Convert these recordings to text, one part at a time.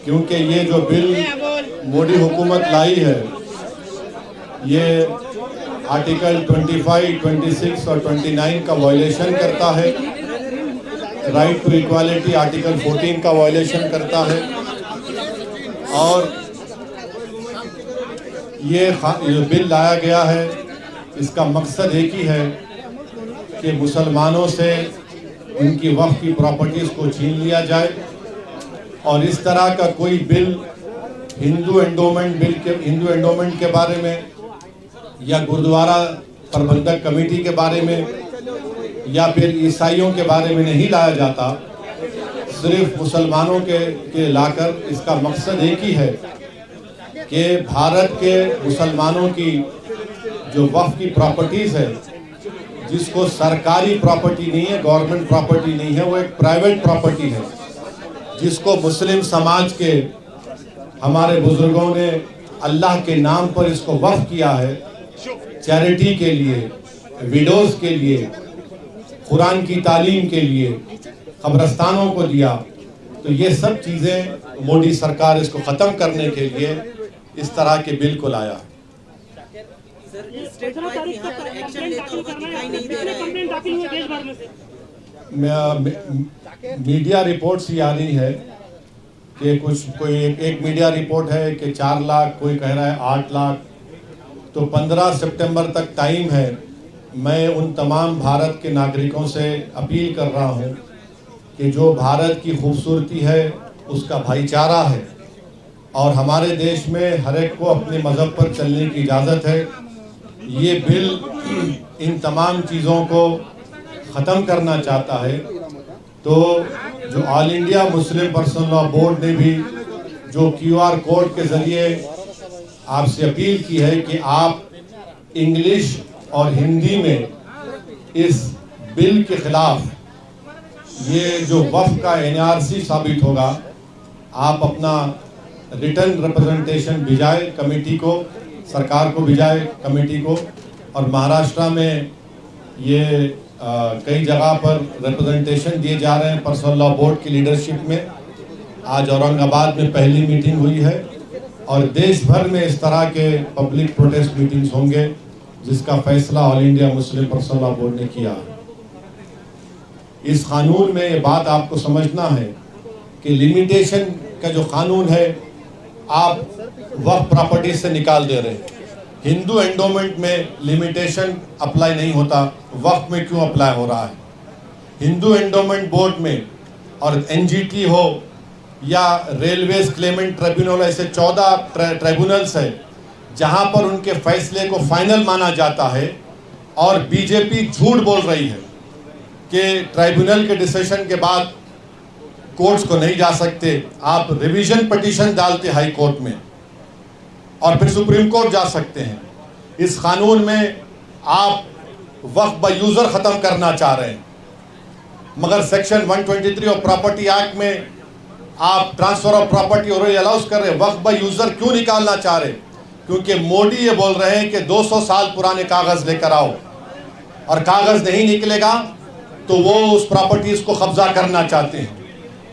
क्योंकि ये जो बिल मोदी हुकूमत लाई है ये आर्टिकल 25, 26 और 29 का वायलेशन करता है। राइट टू इक्वालिटी आर्टिकल 14 का वायलेशन करता है। और ये बिल लाया गया है, इसका मकसद एक ही है कि मुसलमानों से उनकी वक्फ की प्रॉपर्टीज़ को छीन लिया जाए। और इस तरह का कोई बिल हिंदू एंडोमेंट के बारे में या गुरुद्वारा प्रबंधक कमेटी के बारे में या फिर ईसाइयों के बारे में नहीं लाया जाता, सिर्फ मुसलमानों के लाकर। इसका मकसद एक ही है कि भारत के मुसलमानों की जो वक्फ की प्रॉपर्टीज़ है, जिसको सरकारी प्रॉपर्टी नहीं है, गवर्नमेंट प्रॉपर्टी नहीं है, वो एक प्राइवेट प्रॉपर्टी है, जिसको मुस्लिम समाज के हमारे बुजुर्गों ने अल्लाह के नाम पर इसको वक्फ किया है, चैरिटी के लिए, विडोज़ के लिए, कुरान की तालीम के लिए, कब्रस्तानों को दिया। तो ये सब चीज़ें मोदी सरकार इसको ख़त्म करने के लिए इस तरह के बिल को लाया। मीडिया रिपोर्ट्स ये आ रही है कि कोई एक मीडिया रिपोर्ट है कि 4 लाख, कोई कह रहा है 8 लाख। तो 15 सितंबर तक टाइम है। मैं उन तमाम भारत के नागरिकों से अपील कर रहा हूं कि जो भारत की खूबसूरती है उसका भाईचारा है और हमारे देश में हर एक को अपने मज़हब पर चलने की इजाज़त है। ये बिल इन तमाम चीज़ों को ख़त्म करना चाहता है। तो जो all India Muslim personal law board ने भी जो QR कोड के ज़रिए आपसे अपील की है कि आप इंग्लिश और हिंदी में इस बिल के ख़िलाफ़, ये जो वफ़ का NRC साबित होगा, आप अपना रिटर्न रिप्रेजेंटेशन भिजाए कमेटी को, सरकार को भिजाए कमेटी को। और महाराष्ट्र में ये कई जगह पर रिप्रेजेंटेशन दिए जा रहे हैं पर्सनल लॉ बोर्ड की लीडरशिप में। आज औरंगाबाद में पहली मीटिंग हुई है और देश भर में इस तरह के पब्लिक प्रोटेस्ट मीटिंग्स होंगे, जिसका फैसला all India Muslim personal law board ने किया। इस कानून में ये बात आपको समझना है कि लिमिटेशन का जो कानून है आप वक्फ प्रॉपर्टी से निकाल दे रहे हैं। हिंदू एंडोमेंट में लिमिटेशन अप्लाई नहीं होता, वक्फ में क्यों अप्लाई हो रहा है? हिंदू एंडोमेंट बोर्ड में और NGT हो या रेलवेज क्लेमेंट ट्रिब्यूनल, ऐसे 14 ट्रिब्यूनल्स है जहां पर उनके फैसले को फाइनल माना जाता है। और बीजेपी झूठ बोल रही है कि ट्राइब्यूनल के डिसीजन के बाद कोर्ट्स को नहीं जा सकते। आप रिवीजन पिटीशन डालते हाई कोर्ट में और फिर सुप्रीम कोर्ट जा सकते हैं। इस कानून में आप वक्फ बाय यूज़र ख़त्म करना चाह रहे हैं, मगर सेक्शन 123 ऑफ प्रॉपर्टी एक्ट में आप ट्रांसफ़र ऑफ प्रॉपर्टी और अलाउज कर रहे हैं। वक्फ बाय यूज़र क्यों निकालना चाह रहे हैं? क्योंकि मोदी ये बोल रहे हैं कि 200 साल पुराने कागज़ लेकर आओ, और कागज़ नहीं निकलेगा तो वो उस प्रॉपर्टीज़ को कब्जा करना चाहते हैं।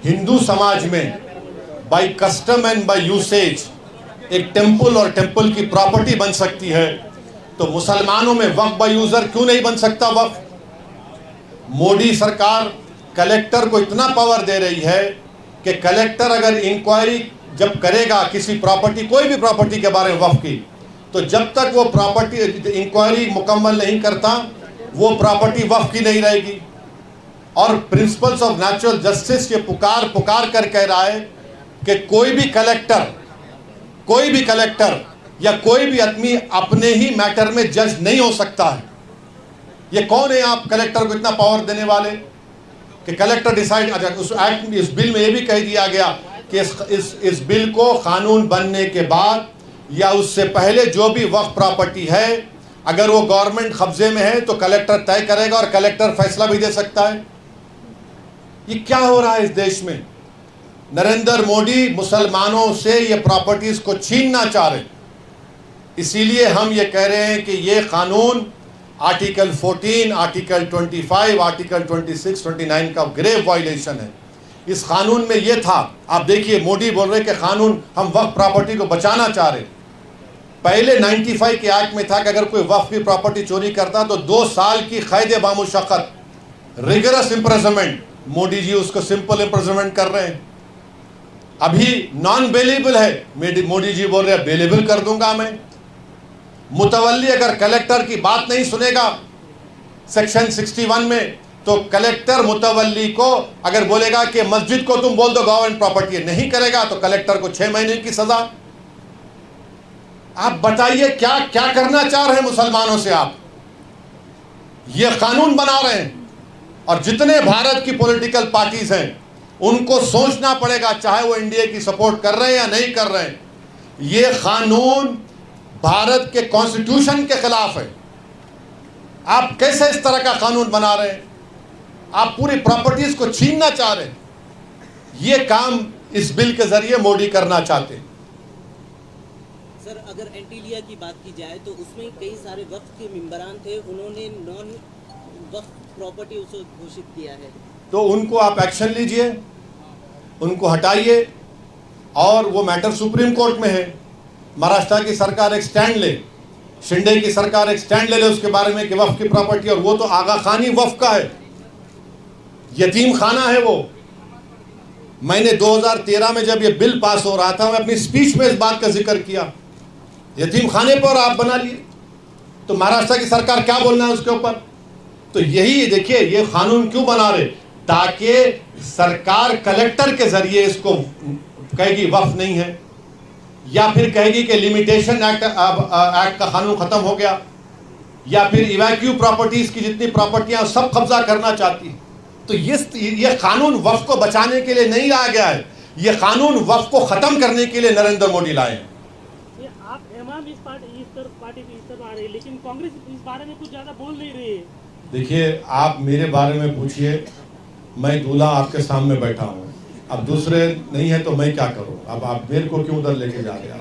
हिंदू समाज में by custom and by usage एक टेम्पल और टेम्पल की प्रॉपर्टी बन सकती है, तो मुसलमानों में वक्फ बाय यूज़र क्यों नहीं बन सकता वक्फ? मोदी सरकार कलेक्टर को इतना पावर दे रही है कि कलेक्टर अगर इंक्वायरी जब करेगा किसी प्रॉपर्टी, कोई भी प्रॉपर्टी के बारे में वक्फ की, तो जब तक वो प्रॉपर्टी इंक्वायरी मुकम्मल नहीं करता, वो प्रॉपर्टी वक्फ की नहीं रहेगी। और प्रिंसिपल्स ऑफ नेचुरल जस्टिस ये पुकार कर कह रहा है कि कोई भी कलेक्टर या कोई भी आदमी अपने ही मैटर में जज नहीं हो सकता है। ये कौन है आप कलेक्टर को इतना पावर देने वाले कि कलेक्टर डिसाइड? उस एक्ट में, इस बिल में ये भी कह दिया गया कि इस बिल को कानून बनने के बाद या उससे पहले जो भी वक्फ प्रॉपर्टी है, अगर वो गवर्नमेंट कब्जे में है तो कलेक्टर तय करेगा और कलेक्टर फैसला भी दे सकता है। ये क्या हो रहा है इस देश में? नरेंद्र मोदी मुसलमानों से ये प्रॉपर्टीज को छीनना चाह रहे। इसीलिए हम ये कह रहे हैं कि ये कानून आर्टिकल 14, आर्टिकल 25, आर्टिकल 26, 29 का ग्रेव वायलेशन है। इस कानून में ये था। आप देखिए मोदी बोल रहे कि कानून हम वक्फ प्रॉपर्टी को बचाना चाह रहे। पहले 95 के एक्ट में था कि अगर कोई वक्फ की प्रॉपर्टी चोरी करता तो 2 साल की कैद बामुशक्कत, रिगरस इम्प्रिजनमेंट। मोदी जी उसको सिंपल इम्प्रिजनमेंट कर रहे हैं। अभी नॉन बेलेबल है, मोदी जी बोल रहे हैं बेलेबल कर दूंगा मैं। मुतवल्ली अगर कलेक्टर की बात नहीं सुनेगा सेक्शन 61 में, तो कलेक्टर मुतवल्ली को अगर बोलेगा कि मस्जिद को तुम बोल दो गवर्नमेंट प्रॉपर्टी है, नहीं करेगा तो कलेक्टर को 6 महीने की सजा। आप बताइए क्या क्या करना चाह रहे हैं मुसलमानों से आप? ये कानून बना रहे हैं। और जितने भारत की पॉलिटिकल पार्टीज हैं उनको सोचना पड़ेगा, चाहे वो इंडिया की सपोर्ट कर रहे हैं या नहीं कर रहे हैं, ये कानून भारत के कॉन्स्टिट्यूशन के खिलाफ है। आप कैसे इस तरह का कानून बना रहे हैं? आप पूरी प्रॉपर्टीज को छीनना चाह रहे हैं। ये काम इस बिल के जरिए मोदी करना चाहते हैं। सर, अगर एंटीलिया की बात की जाए तो उसमें कई सारे वक्फ के मेंबरान थे, उन्होंने नॉन वक्फ प्रॉपर्टी उसे घोषित किया है, तो उनको आप एक्शन लीजिए, उनको हटाइए। और वो मैटर सुप्रीम कोर्ट में है। महाराष्ट्र की सरकार एक स्टैंड ले, शिंदे की सरकार एक स्टैंड ले उसके बारे में कि वक्फ की प्रॉपर्टी, और वो तो आगा खानी वक्फ का है, यतीम खाना है वो। मैंने 2013 में जब ये बिल पास हो रहा था, मैं अपनी स्पीच में इस बात का जिक्र किया, यतीम खाने पर आप बना लिए, तो महाराष्ट्र की सरकार क्या बोलना है उसके ऊपर? तो यही देखिए ये कानून क्यों बना रहे, ताकि सरकार कलेक्टर के जरिए इसको कहेगी वक्फ नहीं है, या फिर कहेगी कि लिमिटेशन एक्ट का कानून खत्म हो गया, या फिर इवैक्यू प्रॉपर्टीज की जितनी प्रॉपर्टियां सब कब्जा करना चाहती है। तो ये कानून वक्फ को बचाने के लिए नहीं लाया गया है, ये कानून वक्फ को खत्म करने के लिए नरेंद्र मोदी लाए हैं। आप इमाम इस पार्टी की तरफ आ रही है, लेकिन कांग्रेस इस बारे में कुछ ज्यादा बोल नहीं रही है। देखिए आप मेरे बारे में पूछिए, मैं दूल्हा आपके सामने बैठा हूँ, अब दूसरे नहीं है तो मैं क्या करूँ? अब आप मेरे को क्यों उधर लेके जा रहे हैं?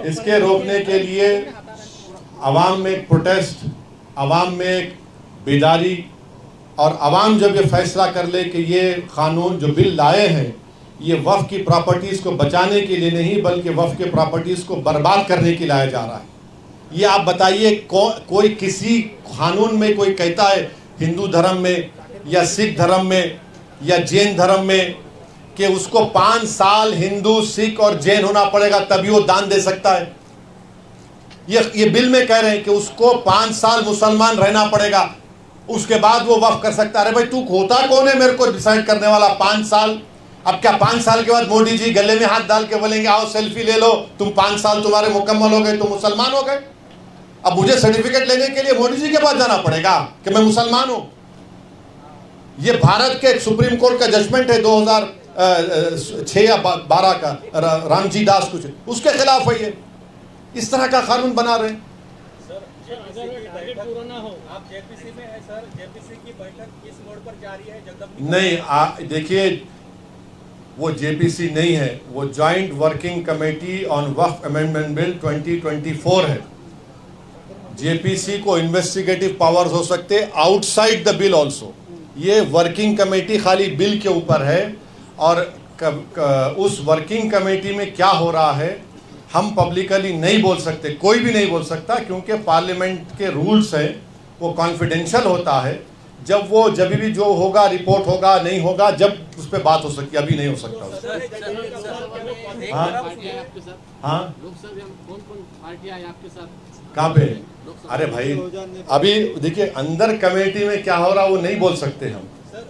इसके रोकने के लिए अवाम में एक प्रोटेस्ट, अवाम में एक बेदारी, और अवाम जब ये फैसला कर ले कि ये कानून जो बिल लाए हैं ये वक्फ की प्रॉपर्टीज़ को बचाने के लिए नहीं बल्कि वक्फ के प्रॉपर्टीज़ को बर्बाद करने के लिए लाया जा रहा है, ये आप बताइए कोई किसी कानून में कोई कहता है हिंदू धर्म में या सिख धर्म में या जैन धर्म में कि उसको 5 साल हिंदू सिख और जैन होना पड़ेगा तभी वो दान दे सकता है? ये बिल में कह रहे हैं कि उसको 5 साल मुसलमान रहना पड़ेगा, उसके बाद वो वक्फ कर सकता है। अरे भाई तू होता कौन है मेरे को डिसाइड करने वाला? 5 साल? अब क्या 5 साल के बाद मोदी जी गले में हाथ डाल के बोलेंगे आओ सेल्फी ले लो, तुम 5 साल तुम्हारे मुकम्मल हो गए, तुम मुसलमान हो गए? अब मुझे सर्टिफिकेट लेने के लिए मोदी जी के पास जाना पड़ेगा कि मैं मुसलमान हूं? ये भारत के सुप्रीम कोर्ट का जजमेंट है 2006 या 12 का, रामजी दास कुछ, उसके खिलाफ है ये। इस तरह का कानून बना रहे हैं। आप जेपीसी में है सर, जेपीसी की बैठक किस मोड पर जारी है? नहीं, देखिए वो जेपीसी नहीं है, वो joint working committee on Waqf amendment bill 2024 है। जेपीसी को इन्वेस्टिगेटिव पावर्स हो सकते आउटसाइड द बिल ऑल्सो। ये वर्किंग कमेटी खाली बिल के ऊपर है, और उस वर्किंग कमेटी में क्या हो रहा है हम पब्लिकली नहीं बोल सकते, कोई भी नहीं बोल सकता, क्योंकि पार्लियामेंट के रूल्स हैं, वो कॉन्फिडेंशियल होता है। जब भी जो होगा रिपोर्ट होगा, नहीं होगा, जब उस पर बात हो सकती है, अभी नहीं हो सकता। हाँ, कहाँ पे? अरे भाई अभी देखिए अंदर कमेटी में क्या हो रहा वो नहीं बोल सकते हम। सर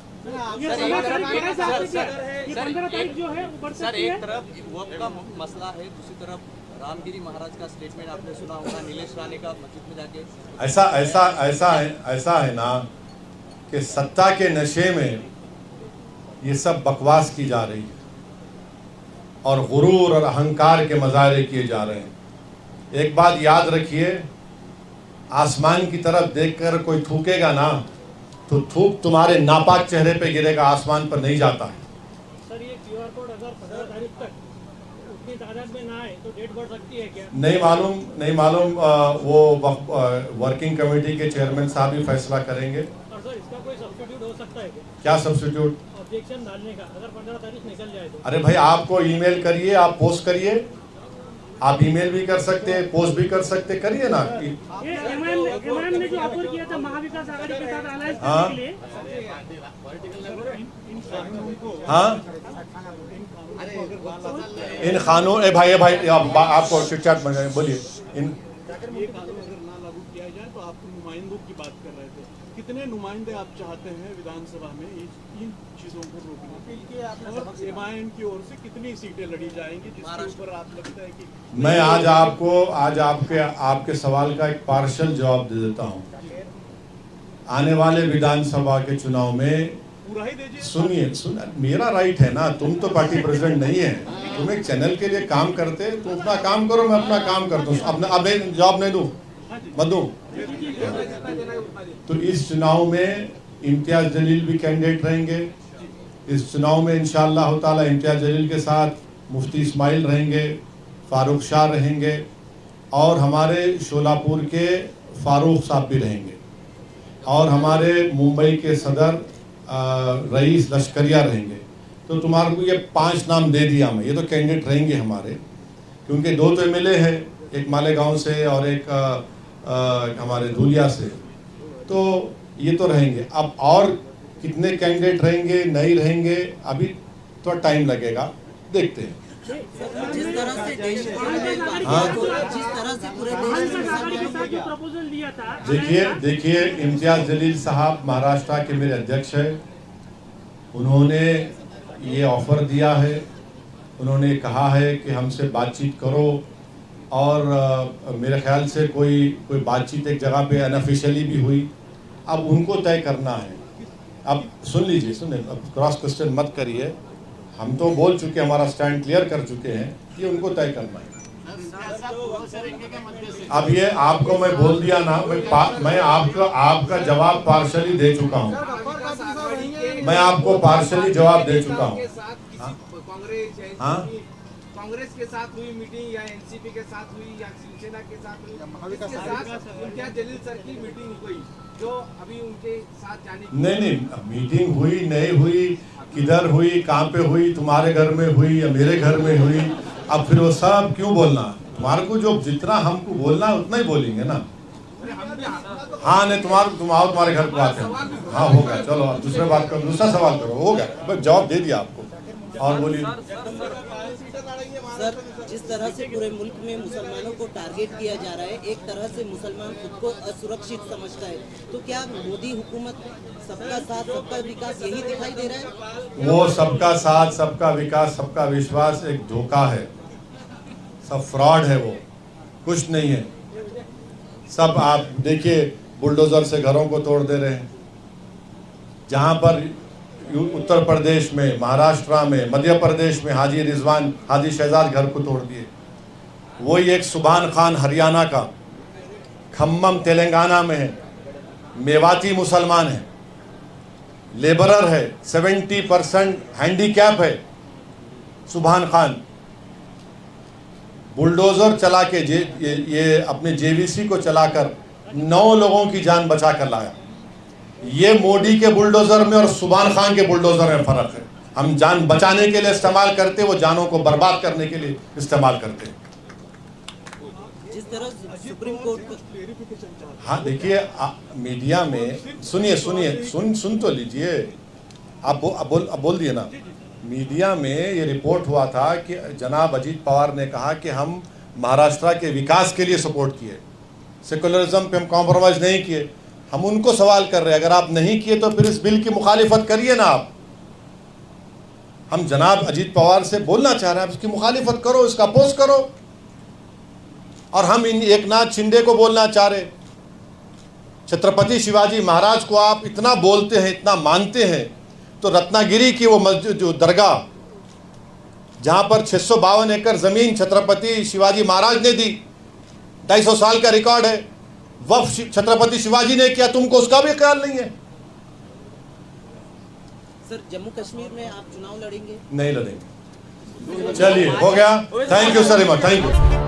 एक तरफ वक्फ का मसला है, दूसरी तरफ रामगिरी महाराज का स्टेटमेंट आपने सुना होगा, नीलेश राणे का मस्जिद में जाके। ऐसा है ना कि सत्ता के नशे में ये सब बकवास की जा रही है और गुरूर और अहंकार के मजारे किए जा रहे हैं। एक बात याद रखिए, आसमान की तरफ देखकर कोई थूकेगा ना तो थूक तुम्हारे नापाक चेहरे पे गिरेगा, आसमान पर नहीं जाता है। सर ये क्यूआर कोड अगर 15 तारीख तक उतनी तादाद में ना आए तो डेट बढ़ सकती है क्या? नहीं मालूम, वो वर्किंग कमेटी के चेयरमैन साहब ही फैसला करेंगे। सर इसका कोई सब्स्टिट्यूट हो सकता है क्या सब्स्टिट्यूट? ऑब्जेक्शन डालने का, अगर 15 तारीख निकल जाए तो? अरे भाई, आपको ईमेल करिए, आप पोस्ट करिए, आप ईमेल भी कर सकते हैं, पोस्ट भी कर सकते हैं, करिए ना। ये एमआईएम ने जो ऑफर किया था महाविकास आघाड़ी के साथ अलायंस हाँ। करने के लिए, हाँ, इन कानून भाई आपको चिट-चैट बन गए, बोलिए। इन ये कानून अगर ना लागू किया जाए तो आप नुमाइंदों की बात कर रहे थे, कितने नुमाइंदे आप चाहते हैं विधानसभा में इन चीजों को रोकने के? और एमआईएम की ओर से कितनी सीटें लड़ी जाएंगी जिसके ऊपर आप लगता है कि? मैं आज आपके सवाल का एक पार्शल जवाब दे देता हूं। आने वाले विधानसभा के चुनाव में पूरा ही दीजिए। सुनिए, मेरा राइट है ना, तुम तो पार्टी प्रेसिडेंट नहीं है, तुम एक चैनल के लिए काम करते, तुम अपना काम करो, मैं अपना काम करता हूँ। अब जवाब नहीं दूं, मत दूं। तो इस चुनाव में इम्तियाज जलील भी कैंडिडेट रहेंगे। इस चुनाव में इंशाअल्लाह ताला इम्तियाज जलील के साथ मुफ्ती इस्माइल रहेंगे, फारूक शाह रहेंगे, और हमारे शोलापुर के फारूक साहब भी रहेंगे, और हमारे मुंबई के सदर रईस लश्करिया रहेंगे। तो तुम्हारे को ये 5 नाम दे दिया मैं, ये तो कैंडिडेट रहेंगे हमारे, क्योंकि 2 तो एमएलए हैं, एक मालेगांव से और एक हमारे धुलिया से, तो ये तो रहेंगे। अब और कितने कैंडिडेट रहेंगे नहीं रहेंगे अभी थोड़ा टाइम लगेगा, देखते हैं। जिस तरह से देश भर में हाँ। जिस तरह से पूरे देश में आघाड़ी के साथ जो प्रपोजल दिया था, देखिए इम्तियाज जलील साहब महाराष्ट्र के मेरे अध्यक्ष हैं। उन्होंने ये ऑफर दिया है, उन्होंने कहा है कि हमसे बातचीत करो, और मेरे ख्याल से कोई बातचीत एक जगह पे अनऑफिशियली भी हुई। अब उनको तय करना है। अब सुन लीजिए, अब क्रॉस क्वेश्चन मत करिए, हम तो बोल चुके, हमारा स्टैंड क्लियर कर चुके हैं, ये उनको तय करना है। अब ये आपको मैं बोल दिया ना, मैं आपका जवाब पार्शली दे चुका हूँ, मैं आपको पार्शली जवाब दे चुका हूँ। हाँ, कांग्रेस के साथ हुई मीटिंग या एनसीपी के साथ हुई या शिवसेना के साथ हुई, इसके साथ इम्तियाज जलील सर की मीटिंग हुई जो अभी उनके साथ जाने की? नहीं, मीटिंग हुई नहीं हुई, किधर हुई, कहाँ पे हुई, तुम्हारे घर में हुई या मेरे घर में हुई, अब फिर वो सब क्यों बोलना? तुम्हारे को जो जितना हमको बोलना है उतना ही बोलेंगे ना। हाँ नहीं, तुम्हारे घर को आते हैं। हाँ हो गया, चलो अब दूसरा बात करो, दूसरा सवाल करो, हो गया, बस जवाब दे दिया आपको। और बोलिए सर, जिस तरह से पूरे मुल्क में मुसलमानों को टारगेट किया जा रहा है, एक तरह से मुसलमान खुद को असुरक्षित समझता है, तो क्या मोदी हुकूमत सबका साथ सबका विकास यही दिखाई दे रहा है? वो सबका साथ सबका विकास सबका विश्वास एक धोखा है, सब फ्रॉड है, वो कुछ नहीं है। सब आप देखिए, बुलडोजर से घरों को तोड़ दे रहे हैं। जहाँ पर उत्तर प्रदेश में, महाराष्ट्र में, मध्य प्रदेश में हाजी रिजवान, हाजी शहजाद घर को तोड़ दिए। वही एक सुभान खान हरियाणा का, खम्मम तेलंगाना में है, मेवाती मुसलमान है, लेबरर है, 70% हैंडीकैप है। सुभान खान बुलडोजर चला के ये अपने जेवीसी को चलाकर 9 लोगों की जान बचा कर लाया। ये मोदी के बुलडोजर में और सुभान खान के बुलडोजर में फर्क है। हम जान बचाने के लिए इस्तेमाल करते, वो जानों को बर्बाद करने के लिए इस्तेमाल करते। जिस तरह सुप्रीम कोर्ट, हाँ देखिए, मीडिया में सुनिए सुन तो लीजिए, आप बोल दिए ना। मीडिया में ये रिपोर्ट हुआ था कि जनाब अजीत पवार ने कहा कि हम महाराष्ट्र के विकास के लिए सपोर्ट किए, सेकुलरिज्म पे हम कॉम्प्रोमाइज नहीं किए। हम उनको सवाल कर रहे हैं, अगर आप नहीं किए तो फिर इस बिल की मुखालिफत करिए ना आप। हम जनाब अजीत पवार से बोलना चाह रहे हैं, आप इसकी मुखालिफत करो, इसका अपोज करो। और हम इन एकनाथ शिंदे को बोलना चाह रहे, छत्रपति शिवाजी महाराज को आप इतना बोलते हैं, इतना मानते हैं, तो रत्नागिरी की वो मस्जिद, जो दरगाह जहां पर 652 एकड़ जमीन छत्रपति शिवाजी महाराज ने दी, 250 साल का रिकॉर्ड है, वक्फ छत्रपति शिवाजी ने किया, तुमको उसका भी ख्याल नहीं है। सर, जम्मू कश्मीर में आप चुनाव लड़ेंगे? नहीं लड़ेंगे। चलिए, हो गया। Thank you sir, thank you.